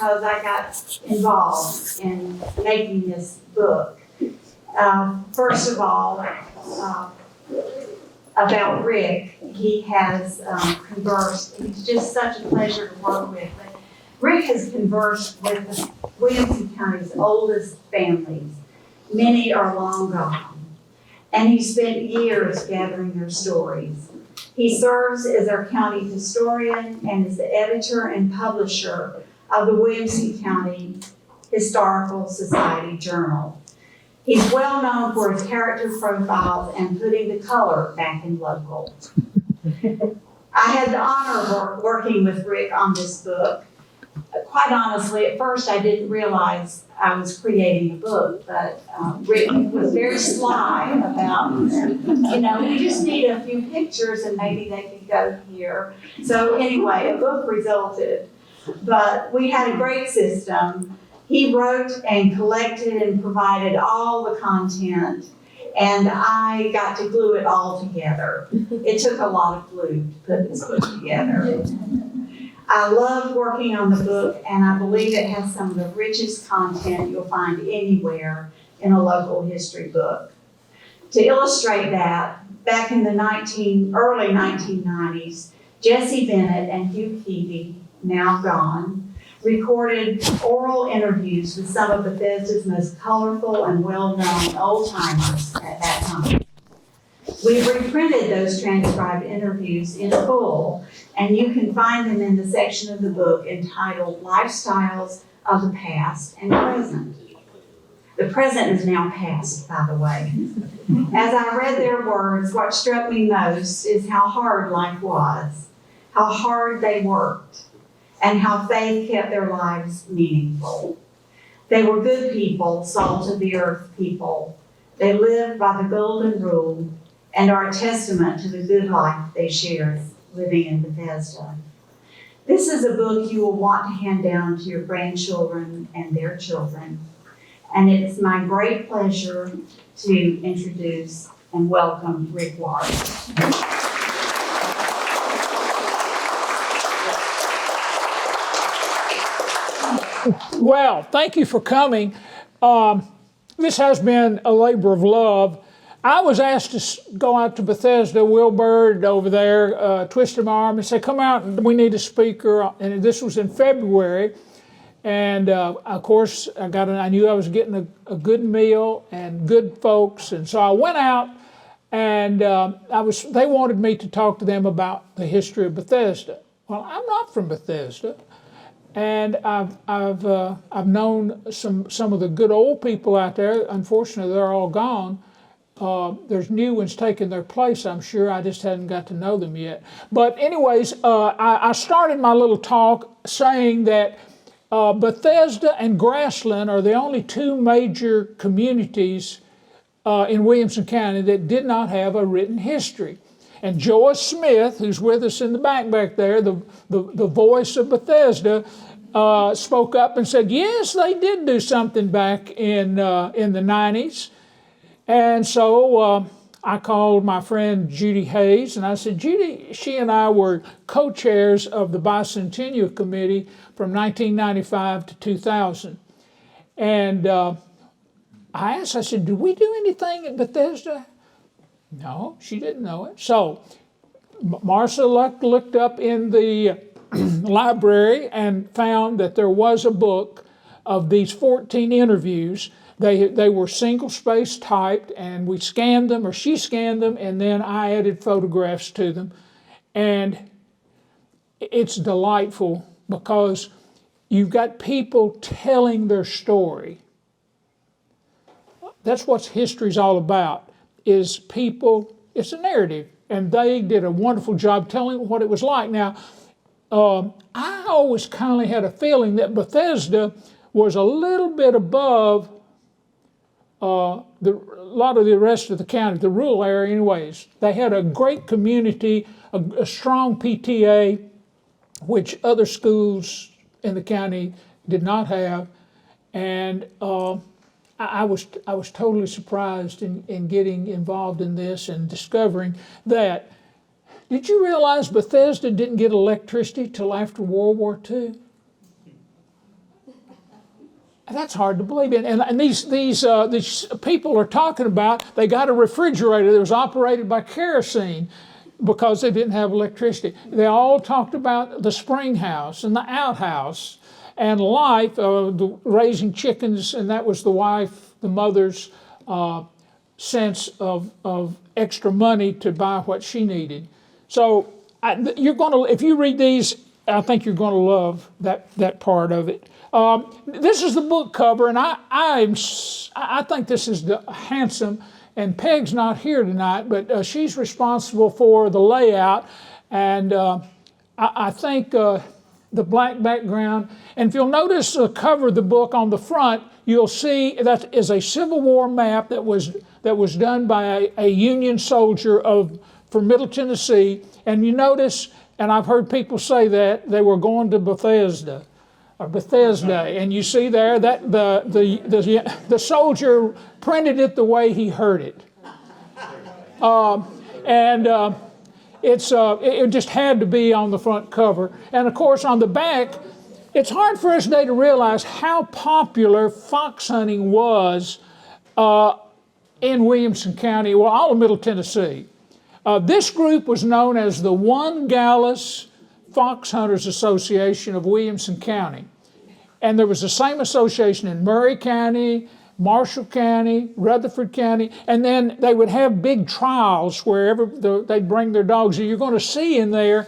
because I got involved in making this book. First of all, about Rick, he has conversed. He's just such a pleasure to work with. But Rick has conversed with Williamson County's oldest families. Many are long gone, and he spent years gathering their stories. He serves as our county historian and is the editor and publisher of the Williamson County Historical Society Journal. He's well known for his character profiles and putting the color back in local. I had the honor of working with Rick on this book. Quite honestly, at first I didn't realize I was creating a book, but Rick was very sly about, we just need a few pictures and maybe they could go here. So anyway, a book resulted, but we had a great system. He wrote and collected and provided all the content, and I got to glue it all together. It took a lot of glue to put this book together. I loved working on the book, and I believe it has some of the richest content you'll find anywhere in a local history book. To illustrate that, back in the early 1990s, Jesse Bennett and Hugh Keevy, now gone, recorded oral interviews with some of Bethesda's most colorful and well-known old-timers at that time. We've reprinted those transcribed interviews in full, and you can find them in the section of the book entitled Lifestyles of the Past and Present. The present is now past, by the way. As I read their words, what struck me most is how hard life was, how hard they worked, and how faith kept their lives meaningful. They were good people, salt of the earth people. They lived by the golden rule and are a testament to the good life they shared living in Bethesda. This is a book you will want to hand down to your grandchildren and their children. And it's my great pleasure to introduce and welcome Rick Warwick. Well, thank you for coming. This has been a labor of love. I was asked to go out to Bethesda. Will Bird over there twisted my arm and said, come out, we need a speaker. And this was in February. And of course, I knew I was getting a good meal and good folks. And so I went out, and they wanted me to talk to them about the history of Bethesda. Well, I'm not from Bethesda. And I've known some of the good old people out there. Unfortunately, they're all gone. There's new ones taking their place, I'm sure. I just hadn't got to know them yet. But anyways, I started my little talk saying that Bethesda and Grassland are the only two major communities in Williamson County that did not have a written history. And Joyce Smith, who's with us in the back there, the voice of Bethesda, spoke up and said, yes, they did do something back in the 90s. And so I called my friend Judy Hayes, and I said, Judy, she and I were co-chairs of the Bicentennial Committee from 1995 to 2000. And I said, did we do anything at Bethesda? No, she didn't know it. So Marcia looked up in the library and found that there was a book of these 14 interviews. They were single-space typed, and we scanned them, or she scanned them, and then I added photographs to them. And it's delightful because you've got people telling their story. That's what history's all about, is people, it's a narrative. And they did a wonderful job telling what it was like. Now, I always kind of had a feeling that Bethesda was a little bit above a lot of the rest of the county, the rural area anyways. They had a great community, a strong PTA, which other schools in the county did not have. And I was totally surprised in getting involved in this and discovering that. Did you realize Bethesda didn't get electricity till after World War II? That's hard to believe. And these people are talking about, they got a refrigerator that was operated by kerosene because they didn't have electricity. They all talked about the spring house and the outhouse and life, raising chickens, and that was the mother's sense of extra money to buy what she needed. So if you read these, I think you're going to love that part of it. This is the book cover, and I think this is handsome. And Peg's not here tonight, but she's responsible for the layout. And I think the black background. And if you'll notice the cover of the book on the front, you'll see that is a Civil War map that was done by a Union soldier from Middle Tennessee. And you notice, and I've heard people say that they were going to Bethesda. And you see there that the soldier printed it the way he heard it, it just had to be on the front cover. And of course, on the back, it's hard for us today to realize how popular fox hunting was in Williamson County, well, all of Middle Tennessee. This group was known as the One Giles Fox Hunters Association of Williamson County. And there was the same association in Murray County, Marshall County, Rutherford County, and then they would have big trials wherever they'd bring their dogs. And you're going to see in there,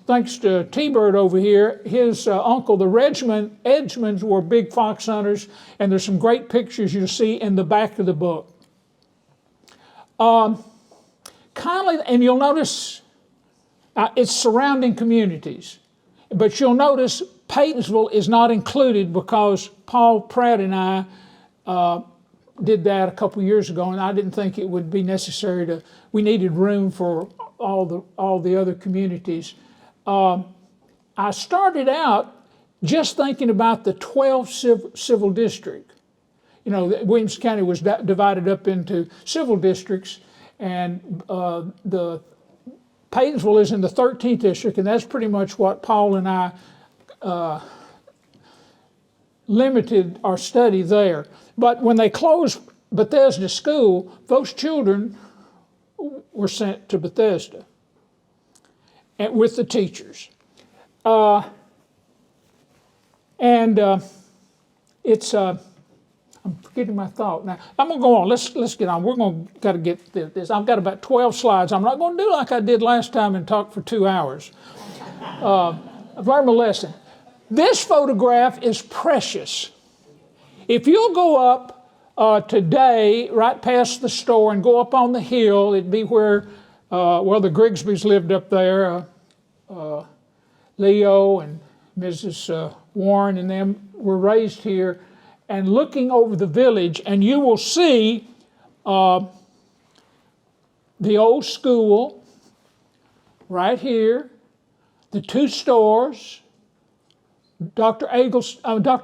thanks to T-Bird over here, his uncle, the Edgemans were big fox hunters, and there's some great pictures you'll see in the back of the book. Kindly, and you'll notice it's surrounding communities, but you'll notice Paytonsville is not included because Paul Pratt and I did that a couple years ago, and I didn't think it would be necessary we needed room for all the other communities. I started out just thinking about the 12th civil district. You know, Williamson County was divided up into civil districts, and the Paytonsville is in the 13th district, and that's pretty much what Paul and I limited our study there. But when they closed Bethesda School, those children were sent to Bethesda and with the teachers. I'm forgetting my thought now. I'm going to go on. Let's get on. Got to get this. I've got about 12 slides. I'm not going to do like I did last time and talk for 2 hours. I've learned my lesson. This photograph is precious. If you'll go up today, right past the store, and go up on the hill, it'd be where, the Grigsbys lived up there. Leo and Mrs. Warren and them were raised here. And looking over the village, and you will see the old school right here, the 2 stores, Dr.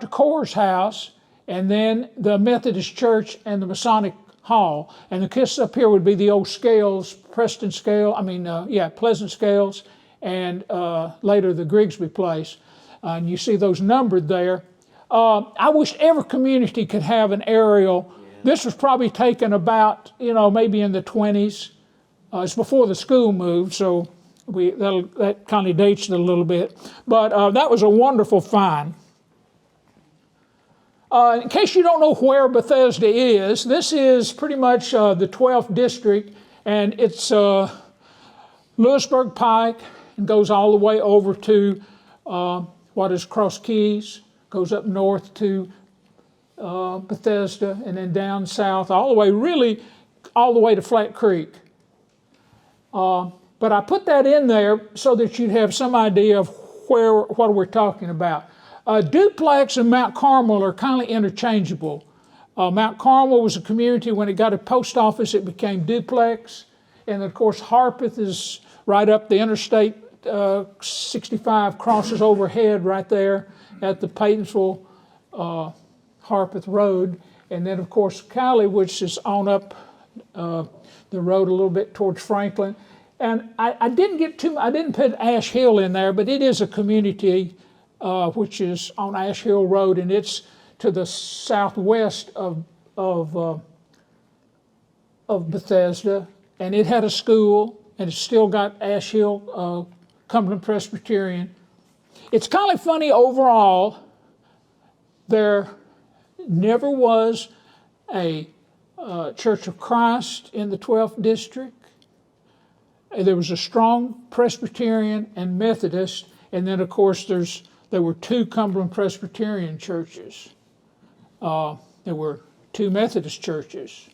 Corr's house, and then the Methodist Church and the Masonic Hall. And the kiss up here would be the old Scales, Pleasant Scales, and later the Grigsby place. And you see those numbered there. I wish every community could have an aerial. This was probably taken about, maybe in the 20s. It's before the school moved, so that kind of dates it a little bit. But that was a wonderful find. In case you don't know where Bethesda is, this is pretty much the 12th district, and it's Lewisburg Pike, and goes all the way over to what is Cross Keys, goes up north to Bethesda, and then down south, all the way to Flat Creek. But I put that in there so that you'd have some idea of what we're talking about. Duplex and Mount Carmel are kind of interchangeable. Mount Carmel was a community. When it got a post office, it became duplex. And of course, Harpeth is right up the Interstate 65, crosses overhead right there at the Paytonsville Harpeth Road. And then, of course, Cowley, which is on up the road a little bit towards Franklin. And I didn't put Ash Hill in there, but it is a community which is on Ash Hill Road, and it's to the southwest of Bethesda, and it had a school, and it's still got Ashill, Cumberland Presbyterian. It's kind of funny overall, there never was a Church of Christ in the 12th district. There was a strong Presbyterian and Methodist, and then of course there were 2 Cumberland Presbyterian churches. There were 2 Methodist churches.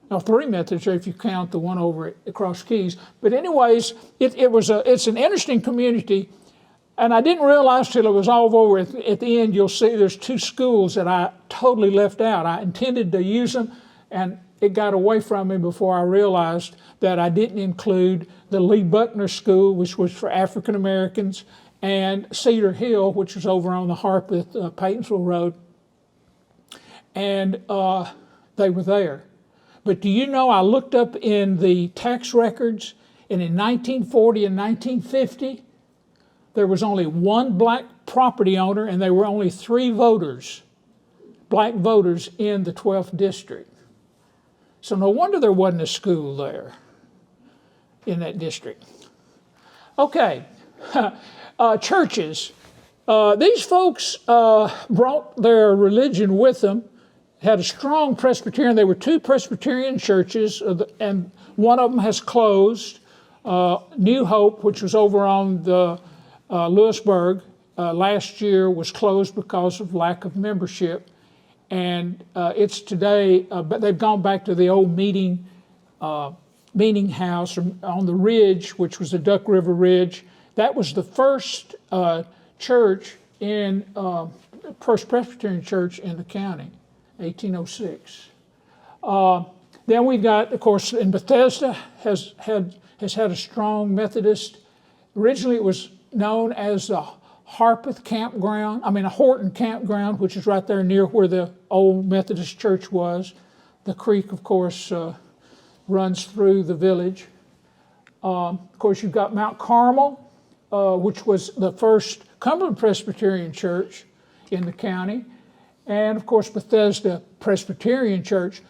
Now 3 Methodists if you count the one over at Cross Keys. But anyways, it's an interesting community, and I didn't realize till it was all over. At the end, you'll see there's 2 schools that I totally left out. I intended to use them, and it got away from me before I realized that I didn't include the Lee Buckner School, which was for African Americans, and Cedar Hill, which was over on the Harpeth, Paytonsville Road. And they were there. But do you know, I looked up in the tax records, and in 1940 and 1950, there was only 1 black property owner, and there were only 3 voters, black voters in the 12th district. So no wonder there wasn't a school there in that district. Okay, churches. These folks brought their religion with them, had a strong Presbyterian. There were 2 Presbyterian churches, and one of them has closed. New Hope, which was over on the Lewisburg, last year was closed because of lack of membership. And it's today, but they've gone back to the old meeting house on the ridge, which was the Duck River Ridge. That was the first church first Presbyterian church in the county, 1806. Then we've got, of course, in Bethesda has had a strong Methodist. Originally, it was known as the Harpeth Campground, a Horton Campground, which is right there near where the old Methodist church was. The creek, of course, runs through the village. Of course, you've got Mount Carmel, which was the first Cumberland Presbyterian church in the county. And, of course, Bethesda Presbyterian Church.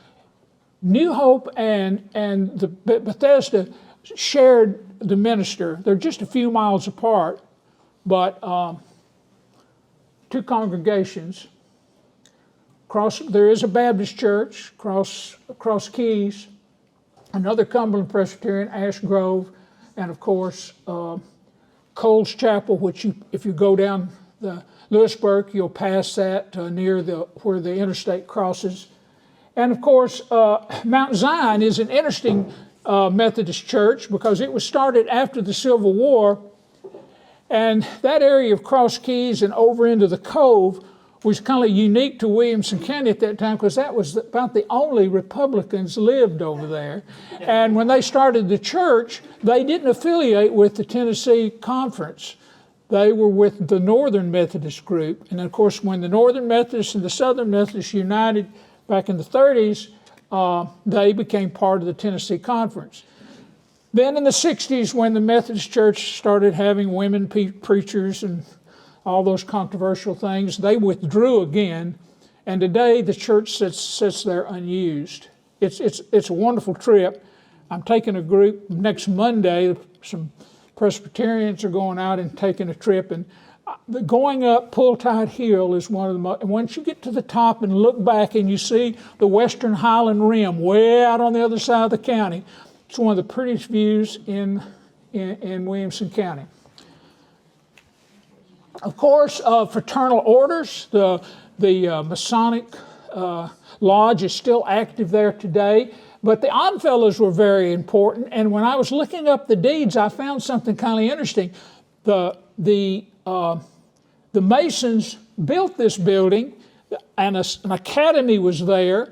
New Hope and the Bethesda shared the minister. They're just a few miles apart, but 2 congregations. There is a Baptist church, Cross Keys, another Cumberland Presbyterian, Ash Grove, and of course Coles Chapel, which if you go down the Lewisburg, you'll pass that near where the interstate crosses. And of course, Mount Zion is an interesting Methodist church because it was started after the Civil War, and that area of Cross Keys and over into the Cove was kind of unique to Williamson County at that time because that was about the only Republicans lived over there. And when they started the church, they didn't affiliate with the Tennessee Conference. They were with the Northern Methodist group. And of course, when the Northern Methodists and the Southern Methodists united back in the 30s, they became part of the Tennessee Conference. Then in the 60s, when the Methodist Church started having women preachers and all those controversial things, they withdrew again, and today the church sits there unused. It's a wonderful trip. I'm taking a group next Monday. Some Presbyterians are going out and taking a trip, and going up Pulltide Hill is one of the most. Once you get to the top and look back and you see the Western Highland Rim way out on the other side of the county, it's one of the prettiest views in Williamson County. Of course, fraternal orders. The Masonic Lodge is still active there today, but the Oddfellows were very important. And when I was looking up the deeds, I found something kind of interesting. The Masons built this building, and an academy was there,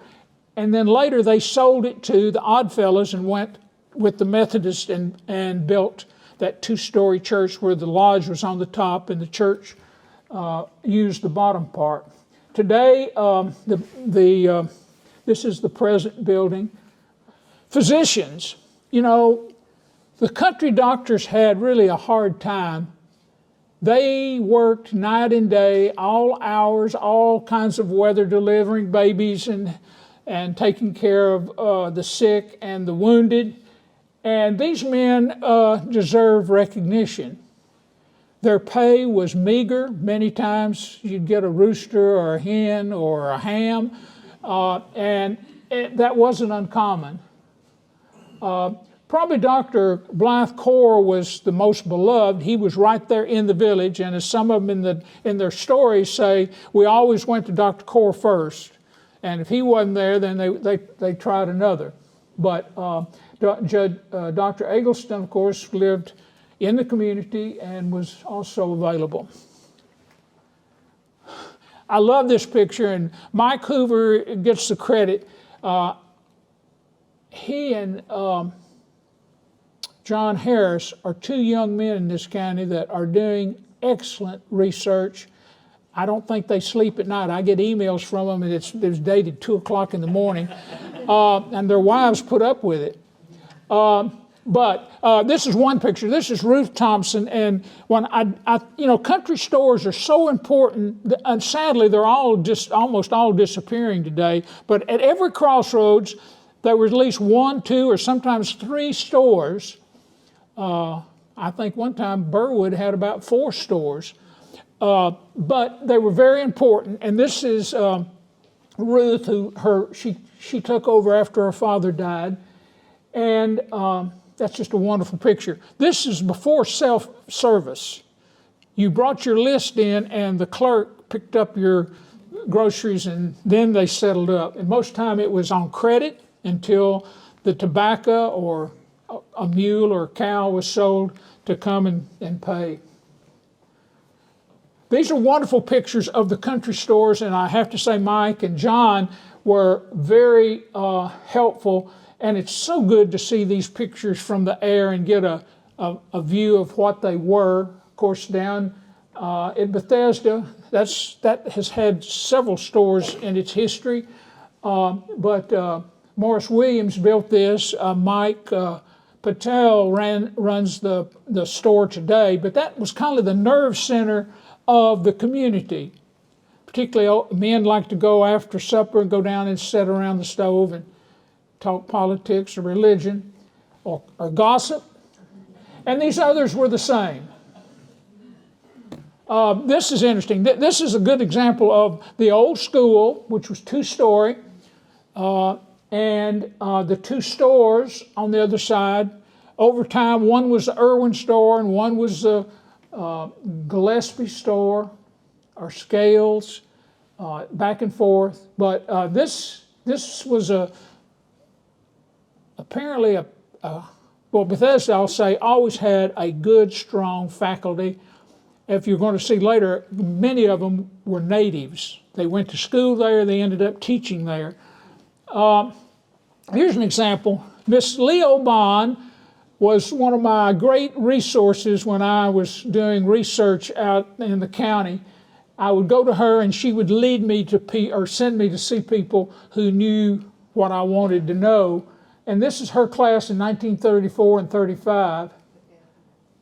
and then later they sold it to the Oddfellows and went with the Methodists and built that 2-story church where the lodge was on the top and the church used the bottom part. Today, this is the present building. Physicians, the country doctors had really a hard time They worked night and day, all hours, all kinds of weather, delivering babies and taking care of the sick and the wounded. And these men deserve recognition. Their pay was meager. Many times you'd get a rooster or a hen or a ham, and that wasn't uncommon. Probably Dr. Blythe Core was the most beloved. He was right there in the village, and as some of them in their stories say, we always went to Dr. Core first, and if he wasn't there, then they tried another. But Dr. Egleston, of course, lived in the community and was also available. I love this picture, and Mike Hoover gets the credit. He and John Harris are two young men in this county that are doing excellent research. I don't think they sleep at night. I get emails from them, and it's dated 2 o'clock in the morning, and their wives put up with it. But this is one picture. This is Ruth Thompson, and when country stores are so important, and sadly they're almost all disappearing today. But at every crossroads, there were at least 1, 2, or sometimes 3 stores. I think one time Burwood had about 4 stores, but they were very important. And this is Ruth, she took over after her father died, and that's just a wonderful picture. This is before self-service. You brought your list in, and the clerk picked up your groceries, and then they settled up. And most time it was on credit until the tobacco or a mule or a cow was sold to come and pay. These are wonderful pictures of the country stores, and I have to say Mike and John were very helpful, and it's so good to see these pictures from the air and get a view of what they were. Of course, down at Bethesda, that has had several stores in its history, but Morris Williams built this. Mike Patel runs the store today, but that was kind of the nerve center of the community. Particularly men like to go after supper and go down and sit around the stove and talk politics or religion or gossip. And these others were the same. This is interesting. This is a good example of the old school, which was 2-story. And the 2 stores on the other side, over time, one was the Irwin store and one was the Gillespie store or Scales, back and forth. But this was apparently Bethesda, I'll say, always had a good, strong faculty. If you're going to see later, many of them were natives. They went to school there, they ended up teaching there. Here's an example. Miss Leo Bond was one of my great resources when I was doing research out in the county. I would go to her and she would lead me to send me to see people who knew what I wanted to know. And this is her class in 1934 and 35.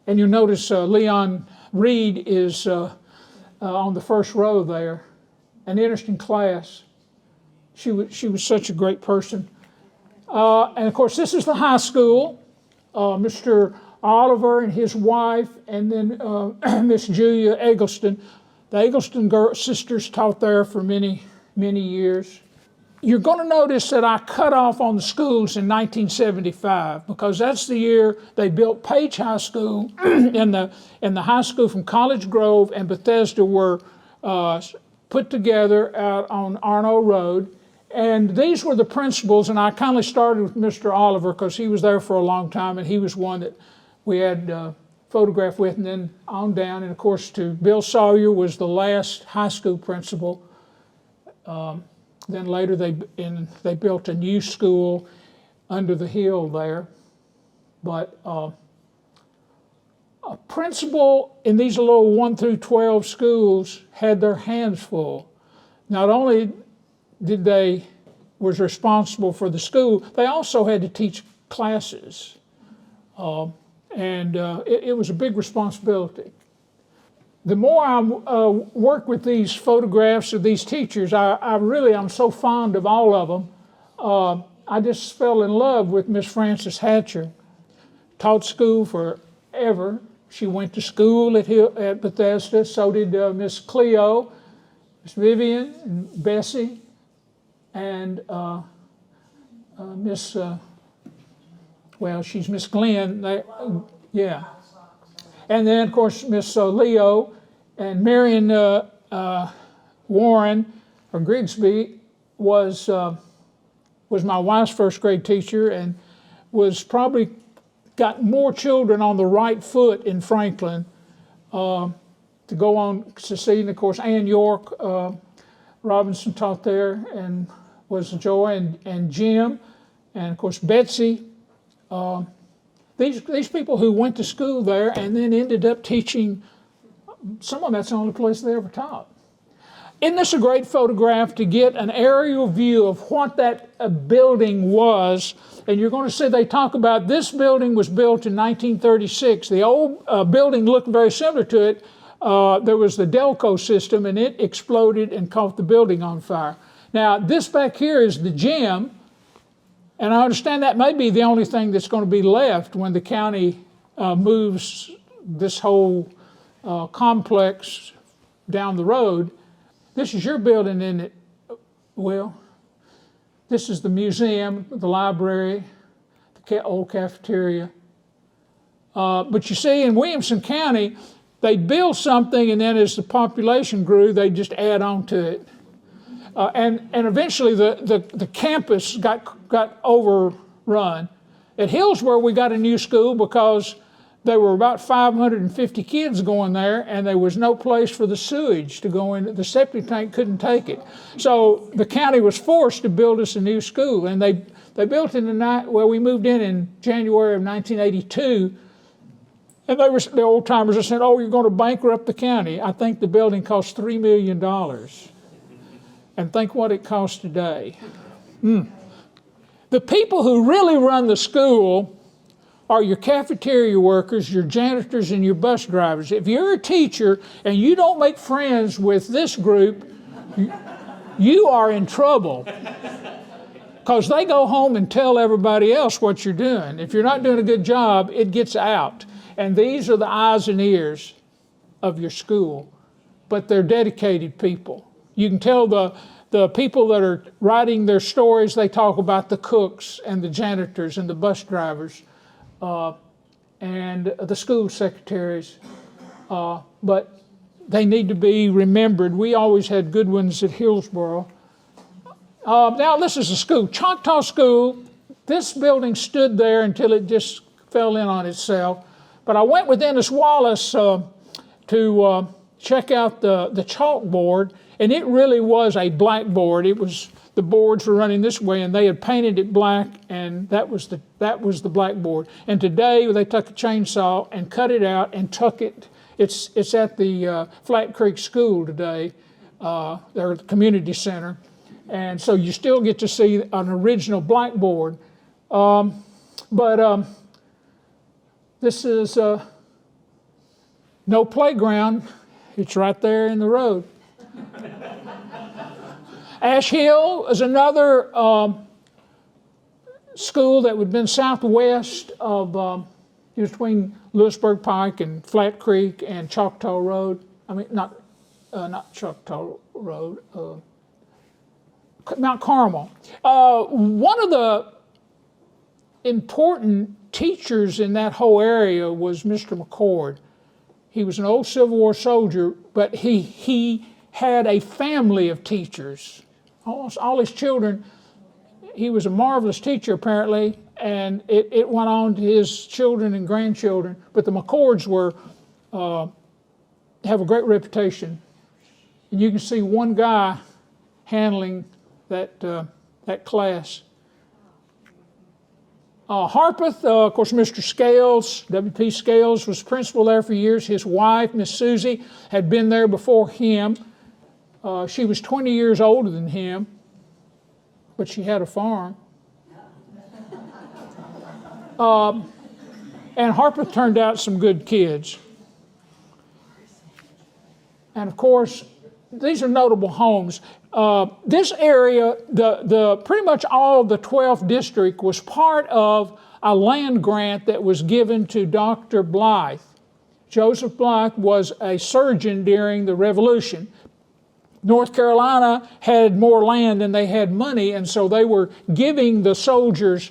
And you'll notice Leon Reed is on the first row there. An interesting class. She was such a great person. And of course, this is the high school. Mr. Oliver and his wife, and then Miss Julia Egleston. The Egleston sisters taught there for many, many years. You're going to notice that I cut off on the schools in 1975 because that's the year they built Page High School, and the high school from College Grove and Bethesda were put together out on Arno Road. And these were the principals, and I kind of started with Mr. Oliver because he was there for a long time, and he was one that we had photographed with, and then on down. And of course, to Bill Sawyer was the last high school principal. Then later they built a new school under the hill there. But a principal in these little 1 through 12 schools had their hands full. Not only was responsible for the school, they also had to teach classes. And it was a big responsibility. the more I work with these photographs of these teachers, I'm so fond of all of them. I just fell in love with Miss Frances Hatcher. Taught school forever. She went to school at Bethesda. So did Miss Cleo, Miss Vivian, and Bessie, and Miss. She's Miss Glenn. Yeah. And then, of course, Miss Leo and Marion Warren, or Grigsby, was my wife's first grade teacher and was probably got more children on the right foot in Franklin to go on to see. And, of course, Ann York Robinson taught there and was a joy, and Jim, and, of course, Betsy. These people who went to school there and then ended up teaching, some of them, that's the only place they ever taught. Isn't this a great photograph to get an aerial view of what that building was? And you're going to see they talk about this building was built in 1936. The old building looked very similar to it. There was the Delco system, and it exploded and caught the building on fire. Now, this back here is the gym. And I understand that may be the only thing that's going to be left when the county moves this whole complex down the road. This is your building, isn't it, Will? This is the museum, the library, the old cafeteria. But you see, in Williamson County, they build something, and then as the population grew, they just add on to it. And eventually the campus got overrun. At Hillsborough, we got a new school because there were about 550 kids going there, and there was no place for the sewage to go in. The septic tank couldn't take it. So the county was forced to build us a new school, and they built in we moved in January of 1982, and the old timers said, "Oh, you're going to bankrupt the county." I think the building cost $3 million. And think what it costs today. The people who really run the school are your cafeteria workers, your janitors, and your bus drivers. If you're a teacher and you don't make friends with this group, you are in trouble. Because they go home and tell everybody else what you're doing. If you're not doing a good job, it gets out. And these are the eyes and ears of your school. But they're dedicated people. You can tell the people that are writing their stories, they talk about the cooks and the janitors and the bus drivers and the school secretaries. But they need to be remembered. We always had good ones at Hillsborough. Now this is a school, Choctaw School. This building stood there until it just fell in on itself. But I went with Dennis Wallace to check out the chalkboard, and it really was a blackboard. It was, the boards were running this way, and they had painted it black, and that was the blackboard. And today they took a chainsaw and cut it out and tuck it. It's at the Flat Creek School today, their community center, and so you still get to see an original blackboard. But this is no playground. It's right there in the road. Ashill is another school that would have been southwest of between Lewisburg Pike and Flat Creek and Choctaw Road. I mean, not Choctaw Road, Mount Carmel. One of the important teachers in that whole area was Mr. McCord. He was an old Civil War soldier, but he had a family of teachers. Almost all his children, he was a marvelous teacher apparently, and it went on to his children and grandchildren. But the McCords have a great reputation. And you can see one guy handling that class. Harpeth, of course, Mr. Scales, W.P. Scales, was principal there for years. His wife, Miss Susie, had been there before him. She was 20 years older than him, but she had a farm. And Harpeth turned out some good kids. And of course, these are notable homes. This area, the pretty much all of the 12th district was part of a land grant that was given to Dr. Blythe. Joseph Blythe was a surgeon during the Revolution. North Carolina had more land than they had money, and so they were giving the soldiers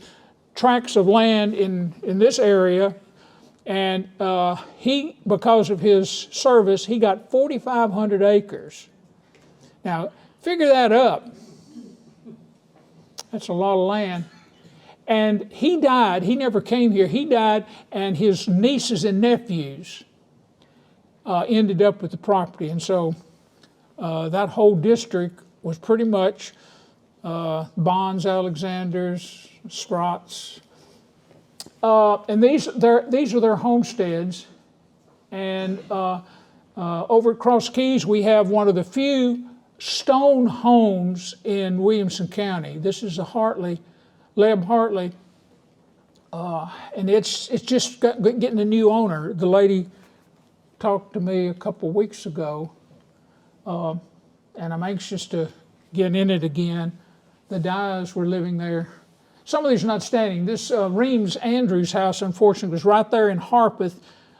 tracts of land in this area. And he, because of his service, he got 4,500 acres. Now, figure that up. That's a lot of land. And he died. He never came here. He died, and his nieces and nephews ended up with the property. And so that whole district was pretty much Bonds, Alexanders, Sprotts. And these are their homesteads. And over at Cross Keys, we have one of the few stone homes in Williamson County. This is a Leb Hartley, and it's just getting a new owner. The lady talked to me a couple weeks ago, and I'm anxious to get in it again. The Dyes were living there. Some of these are not standing. This Reams Andrews house, unfortunately, was right there in Harpeth,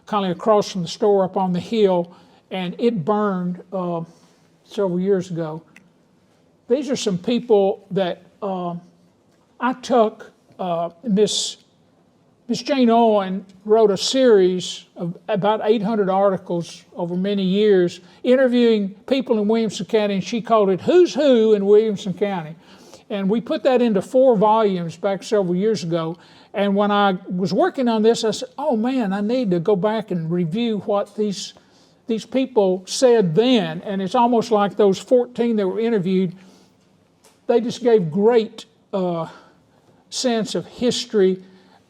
kind of across from the store up on the hill, and it burned several years ago. These are some people that I took. Miss Jane Owen wrote a series of about 800 articles over many years, interviewing people in Williamson County, and she called it Who's Who in Williamson County. And we put that into 4 volumes back several years ago. And when I was working on this, I said, oh man, I need to go back and review what these people said then. And it's almost like those 14 that were interviewed, they just gave great sense of history,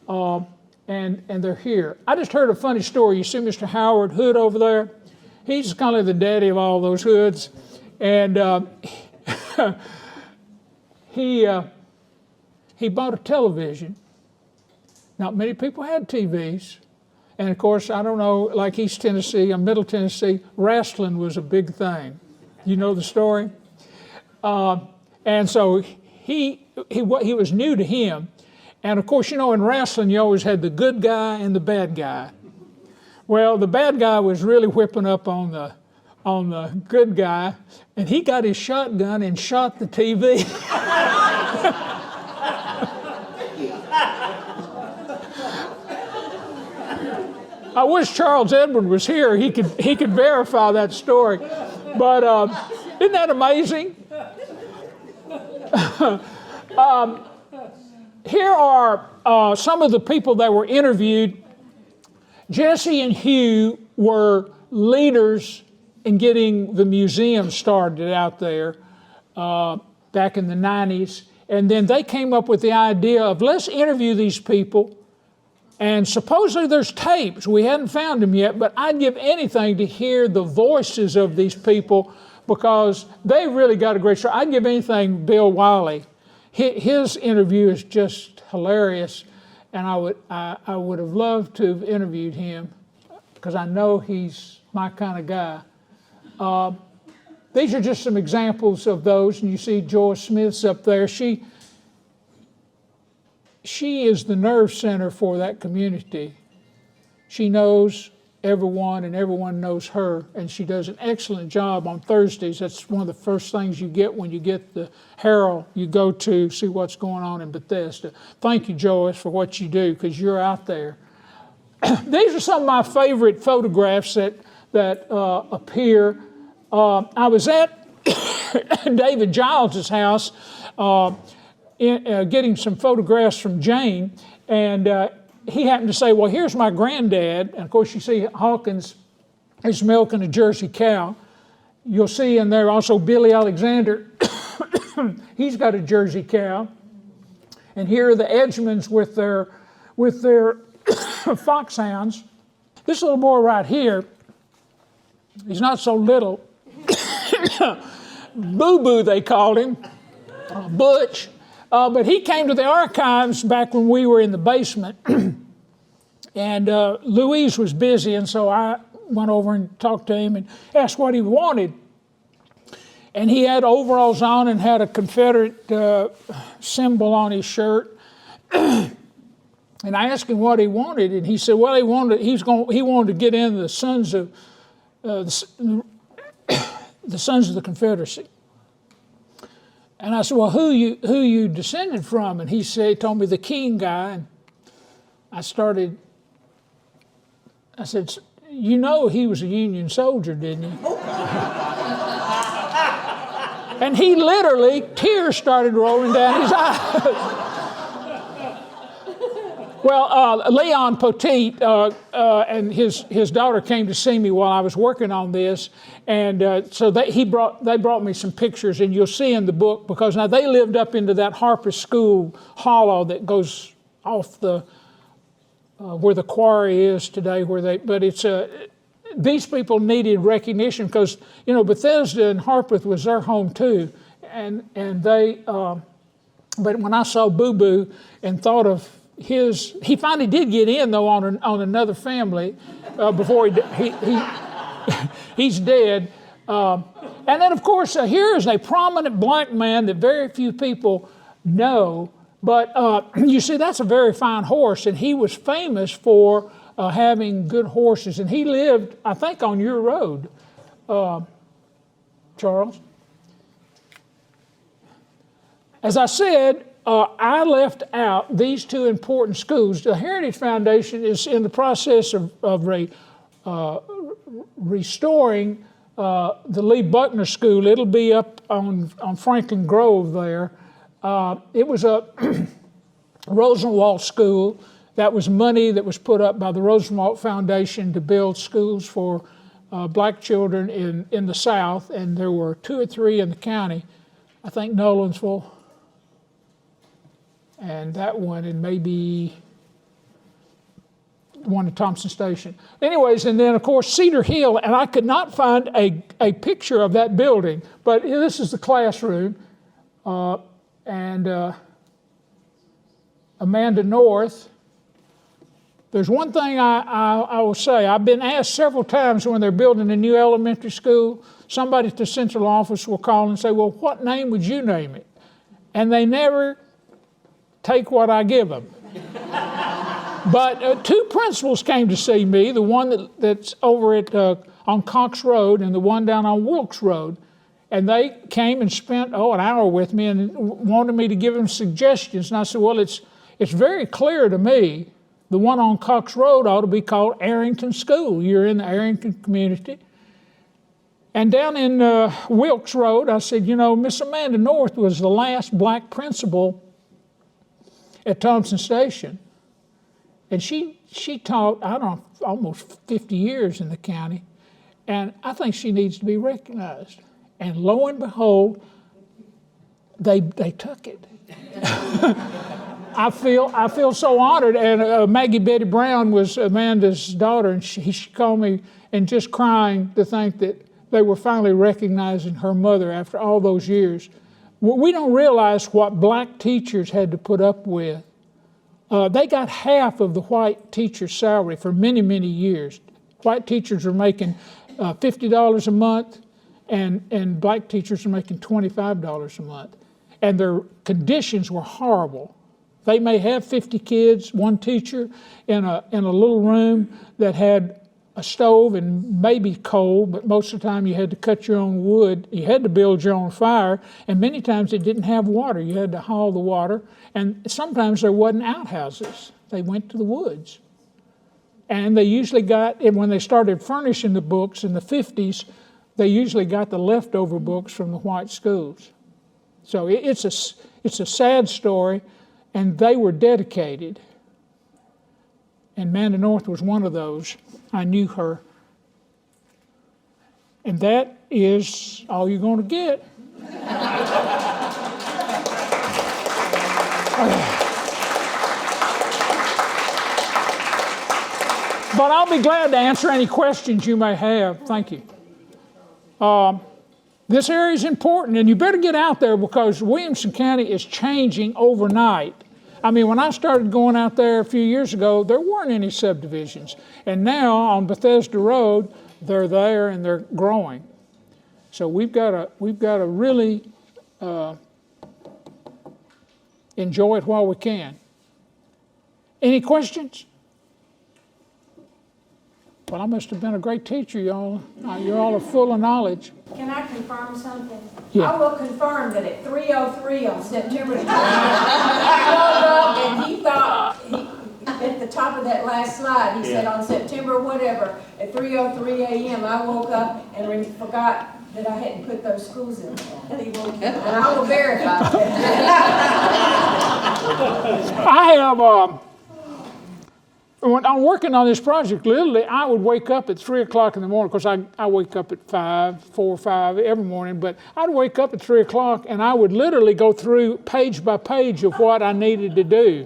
and they're here. I just heard a funny story. You see Mr. Howard Hood over there? He's kind of the daddy of all those hoods. And he bought a television. Not many people had TVs. And of course, I don't know, like East Tennessee and Middle Tennessee, wrestling was a big thing. You know the story? And so he was new to him. And of course, you know, in wrestling, you always had the good guy and the bad guy. Well, the bad guy was really whipping up on the good guy, and he got his shotgun and shot the TV. I wish Charles Edward was here. He could verify that story. But isn't that amazing? Here are some of the people that were interviewed. Jesse and Hugh were leaders in getting the museum started out there back in the 90s. And then they came up with the idea of let's interview these people. And supposedly there's tapes. We hadn't found them yet, but I'd give anything to hear the voices of these people because they really got a great story. I'd give anything Bill Wiley. His interview is just hilarious, and I would have loved to have interviewed him because I know he's my kind of guy. These are just some examples of those, and you see Joyce Smith's up there. She is the nerve center for that community. She knows everyone, and everyone knows her, and she does an excellent job on Thursdays. That's one of the first things you get when you get the Herald. You go to see what's going on in Bethesda. Thank you, Joyce, for what you do, because you're out there. These are some of my favorite photographs that appear. I was at David Giles' house getting some photographs from Jane, and he happened to say, well, here's my granddad. And of course, you see Hawkins is milking a Jersey cow. You'll see in there also Billy Alexander. He's got a Jersey cow. And here are the Edgemans with their foxhounds. This little boy right here, he's not so little. Boo-Boo, they called him, Butch. But he came to the archives back when we were in the basement, and Louise was busy, and so I went over and talked to him and asked what he wanted. And he had overalls on and had a Confederate symbol on his shirt. And I asked him what he wanted, and he said, well, he wanted to get in the Sons of the Sons of the Confederacy. And I said, well, who you descended from? And he told me the King guy. And I said, you know he was a Union soldier, didn't you? And he literally, tears started rolling down his eyes. Well, Leon Poteet and his daughter came to see me while I was working on this, and so they brought me some pictures, and you'll see in the book, because now they lived up into that Harper School hollow that goes off the where the quarry is today. But it's these people needed recognition because Bethesda and Harpeth was their home too, and they. But when I saw Boo Boo and thought of he finally did get in though on another family before he's dead. And then of course here is a prominent black man that very few people know, but you see that's a very fine horse, and he was famous for having good horses, and he lived I think on your road, Charles. As I said, I left out these two important schools. The Heritage Foundation is in the process of restoring the Lee Buckner School. It'll be up on Franklin Grove there. It was a Rosenwald school. That was money that was put up by the Rosenwald Foundation to build schools for black children in the South, and there were 2 or 3 in the county. I think Nolensville, and that one, and maybe one at Thompson Station. Anyways, and then of course Cedar Hill, and I could not find a picture of that building, but this is the classroom, and Amanda North. There's one thing I will say. I've been asked several times when they're building a new elementary school, somebody at the central office will call and say, well, what name would you name it? And they never take what I give them. But 2 principals came to see me, the one that's over on Cox Road and the one down on Wilkes Road. And they came and spent, an hour with me and wanted me to give them suggestions. And I said, well, it's very clear to me, the one on Cox Road ought to be called Arrington School. You're in the Arrington community. And down in Wilkes Road, I said, Miss Amanda North was the last black principal at Thompson Station. And she taught, almost 50 years in the county. And I think she needs to be recognized. And lo and behold, they took it. I feel so honored. And Maggie Betty Brown was Amanda's daughter, and she called me and just crying to think that they were finally recognizing her mother after all those years. We don't realize what black teachers had to put up with. They got half of the white teacher's salary for many, many years. White teachers are making $50 a month, and black teachers are making $25 a month. And their conditions were horrible. They may have 50 kids, one teacher, in a little room that had a stove and maybe coal, but most of the time you had to cut your own wood. You had to build your own fire, and many times it didn't have water. You had to haul the water, and sometimes there wasn't outhouses. They went to the woods. And they usually got, and when they started furnishing the books in the 50s, they usually got the leftover books from the white schools. So it's a sad story, and they were dedicated. And Amanda North was one of those. I knew her. And that is all you're going to get. But I'll be glad to answer any questions you may have. Thank you. This area is important, and you better get out there because Williamson County is changing overnight. I mean, when I started going out there a few years ago, there weren't any subdivisions. And now on Bethesda Road, they're there and they're growing. So we've got to really enjoy it while we can. Any questions? Well, I must have been a great teacher, y'all. You're all full of knowledge. Can I confirm something? Yeah. I will confirm that at 3:03 on September 20th, he woke up and he thought, at the top of that last slide, he said on September whatever, at 3:03 a.m., I woke up and forgot that I hadn't put those schools in. And I will verify that. I have, when I'm working on this project, literally, I would wake up at 3 o'clock in the morning. Of course, I wake up at 4 or 5 every morning, but I'd wake up at 3 o'clock and I would literally go through page by page of what I needed to do.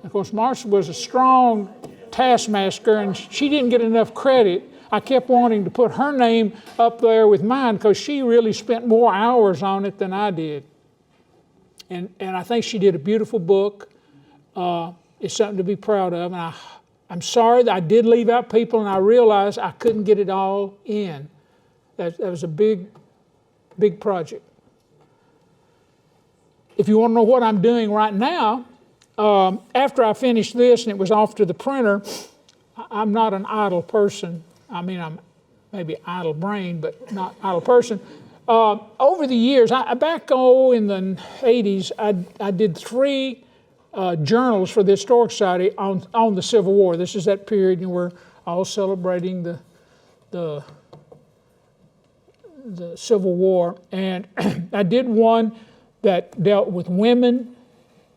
Of course, Marcia was a strong taskmaster and she didn't get enough credit. I kept wanting to put her name up there with mine because she really spent more hours on it than I did. And I think she did a beautiful book. It's something to be proud of. And I'm sorry that I did leave out people, and I realized I couldn't get it all in. That was a big, big project. If you want to know what I'm doing right now, after I finished this and it was off to the printer, I'm not an idle person. I mean, I'm maybe idle brain, but not idle person. Over the years, back in the 80s, I did 3 journals for the Historic Society on the Civil War. This is that period when we're all celebrating the Civil War. And I did one that dealt with women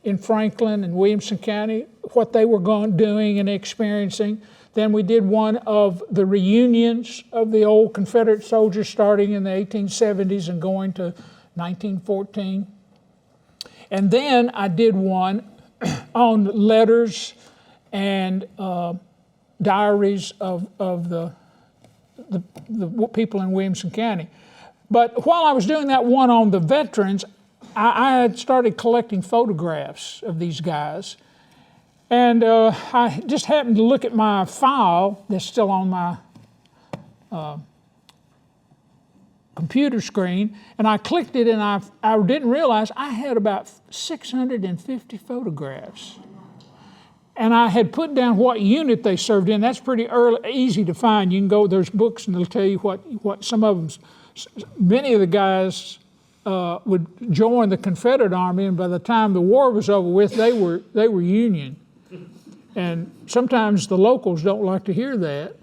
in Franklin and Williamson County, what they were doing and experiencing. Then we did one of the reunions of the old Confederate soldiers starting in the 1870s and going to 1914. And then I did one on letters and diaries of the people in Williamson County. But while I was doing that one on the veterans, I had started collecting photographs of these guys. And I just happened to look at my file that's still on my computer screen, and I clicked it, and I didn't realize I had about 650 photographs. And I had put down what unit they served in. That's pretty easy to find. You can go, there's books, and they'll tell you what some of them, many of the guys would join the Confederate Army, and by the time the war was over with, they were Union. And sometimes the locals don't like to hear that,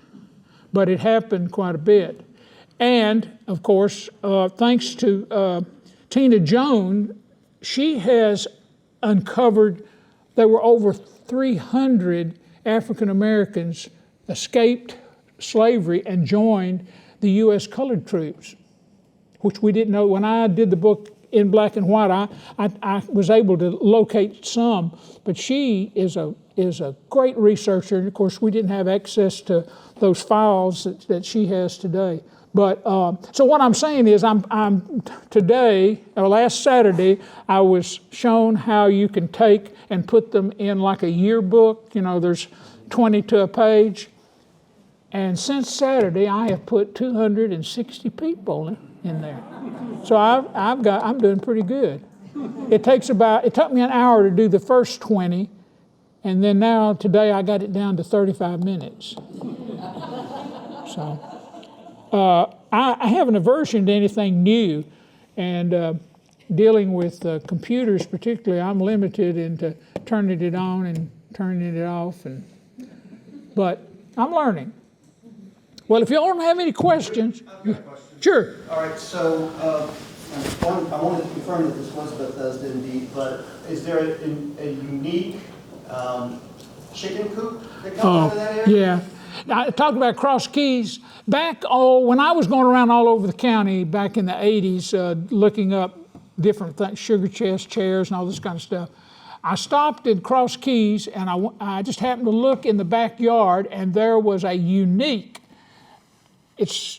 but it happened quite a bit. And, of course, thanks to Tina Jones, she has uncovered, there were over 300 African Americans escaped slavery and joined the U.S. colored troops, which we didn't know. When I did the book in black and white, I was able to locate some, but she is a great researcher, and of course we didn't have access to those files that she has today. But so what I'm saying is, I'm today, or last Saturday, I was shown how you can take and put them in like a yearbook. You know, there's 20 to a page. And since Saturday, I have put 260 people in there. So I'm doing pretty good. It took me an hour to do the first 20, and then now today I got it down to 35 minutes. So. I have an aversion to anything new, and dealing with computers particularly, I'm limited into turning it on and turning it off, but I'm learning. Well, if you all don't have any questions. I've got a question. Sure. All right, so I wanted to confirm that this was Bethesda indeed, but is there a unique chicken coop that comes out of that area? Yeah. I talked about Cross Keys. When I was going around all over the county back in the 80s, looking up different things, sugar chest, chairs, and all this kind of stuff, I stopped in Cross Keys, and I just happened to look in the backyard, and there was a unique,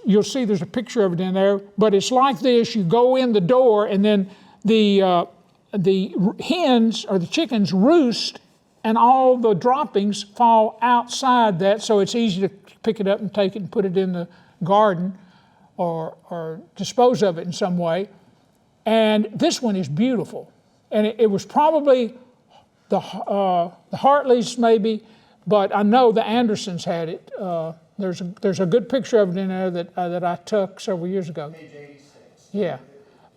you'll see there's a picture of it in there, but it's like this. You go in the door, and then the the hens or the chickens roost, and all the droppings fall outside that, so it's easy to pick it up and take it and put it in the garden or dispose of it in some way. And this one is beautiful. And it was probably the Hartleys maybe, but I know the Andersons had it. There's a good picture of it in there that I took several years ago. Page 86. Yeah.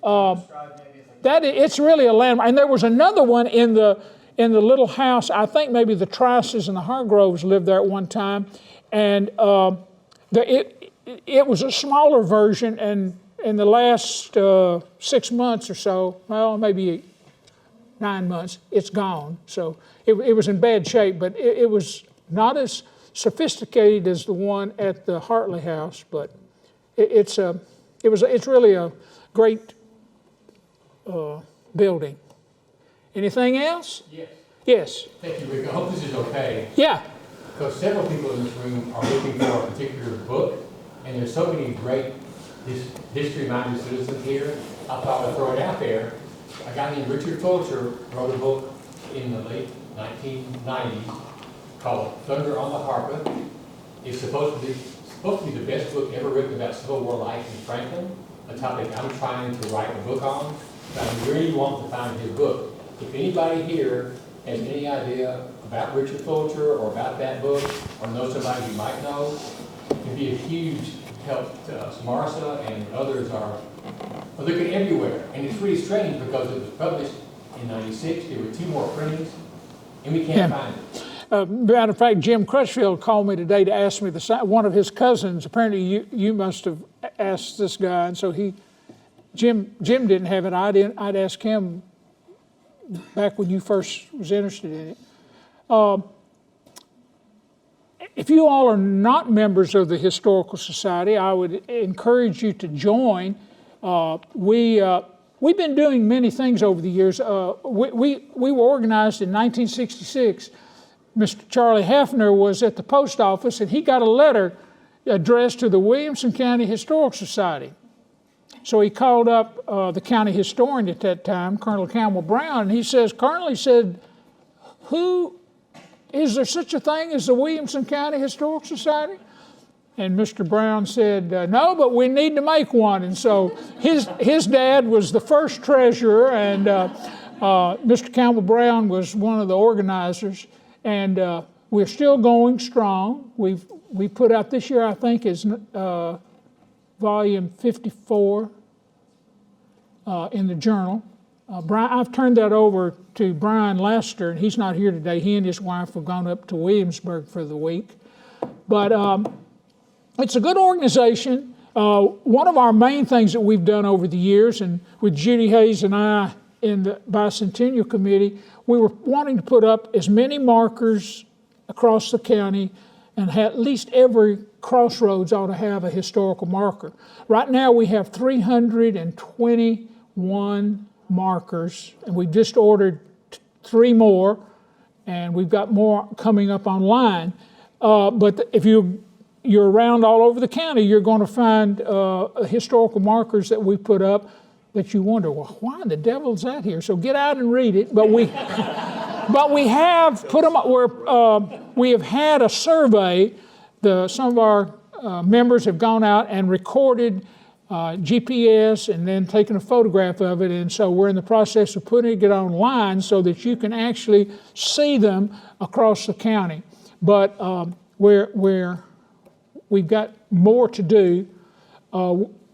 Describe maybe as like- It's really a landmark. And there was another one in the little house. I think maybe the Trices and the Hargroves lived there at one time. And it was a smaller version, and in the last 6 months or so, well, maybe 9 months, it's gone. So it was in bad shape, but it was not as sophisticated as the one at the Hartley house, but it's really a great building. Anything else? Yes. Yes. Thank you, Rick. I hope this is okay, Yeah. because several people in this room are looking for a particular book, and there's so many great history-minded citizens here. I thought I'd throw it out there. A guy named Richard Fulcher wrote a book in the late 1990s called Thunder on the Harpeth. It's supposed to be the best book ever written about Civil War life in Franklin, a topic I'm trying to write a book on, but I really want to find his book. If anybody here has any idea about Richard Fulcher or about that book, or knows somebody you might know, it'd be a huge help to us. Marcia and others are looking everywhere, and it's really strange because it was published in '96. There were 2 more printings, and we can't find it. Matter of fact, Jim Crutchfield called me today to ask me one of his cousins. Apparently, you must have asked this guy, and so Jim didn't have it. I'd ask him back when you first was interested in it. If you all are not members of the Historical Society, I would encourage you to join. We've been doing many things over the years. We were organized in 1966. Mr. Charlie Heffner was at the post office, and he got a letter addressed to the Williamson County Historical Society. So he called up the county historian at that time, Colonel Campbell Brown, and he says, Colonel, he said, is there such a thing as the Williamson County Historical Society? And Mr. Brown said, no, but we need to make one. And so his dad was the first treasurer, and Mr. Campbell Brown was one of the organizers. And we're still going strong. We put out this year, I think, is volume 54 in the journal. I've turned that over to Brian Lester, and he's not here today. He and his wife have gone up to Williamsburg for the week. But it's a good organization. One of our main things that we've done over the years, and with Judy Hayes and I in the Bicentennial Committee, we were wanting to put up as many markers across the county, and at least every crossroads ought to have a historical marker. Right now we have 321 markers, and we just ordered 3 more, and we've got more coming up online. But if you're around all over the county, you're going to find historical markers that we put up that you wonder, well, why in the devil's that here? So get out and read it. But we have put them up where we have had a survey. Some of our members have gone out and recorded GPS and then taken a photograph of it. And so we're in the process of putting it online so that you can actually see them across the county. But we've got more to do.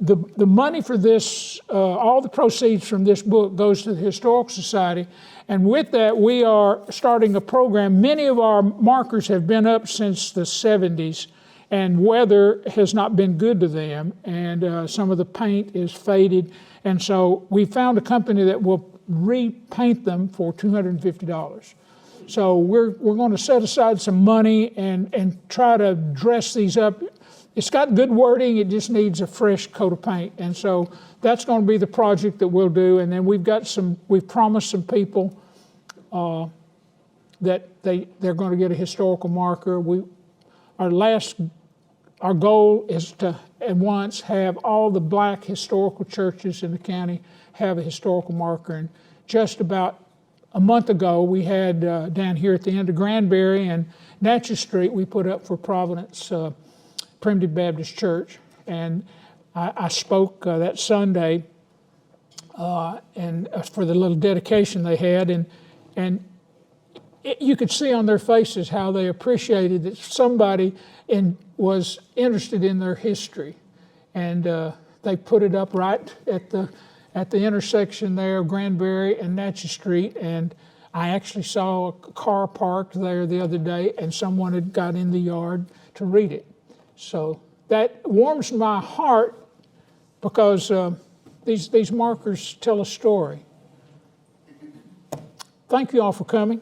The money for this, all the proceeds from this book goes to the Historical Society, and with that we are starting a program. Many of our markers have been up since the 70s, and weather has not been good to them, and some of the paint is faded, and so we found a company that will repaint them for $250. So we're going to set aside some money and try to dress these up. It's got good wording, it just needs a fresh coat of paint. And so that's going to be the project that we'll do. And then we've promised some people that they're going to get a historical marker. Our goal is to at once have all the black historical churches in the county have a historical marker. And just about a month ago, we had down here at the end of Granbury and Natchez Street, we put up for Providence Primitive Baptist Church. And I spoke that Sunday and for the little dedication they had. And you could see on their faces how they appreciated that somebody was interested in their history. And they put it up right at the intersection there of Granbury and Natchez Street, and I actually saw a car parked there the other day, and someone had got in the yard to read it. So that warms my heart because these markers tell a story. Thank you all for coming.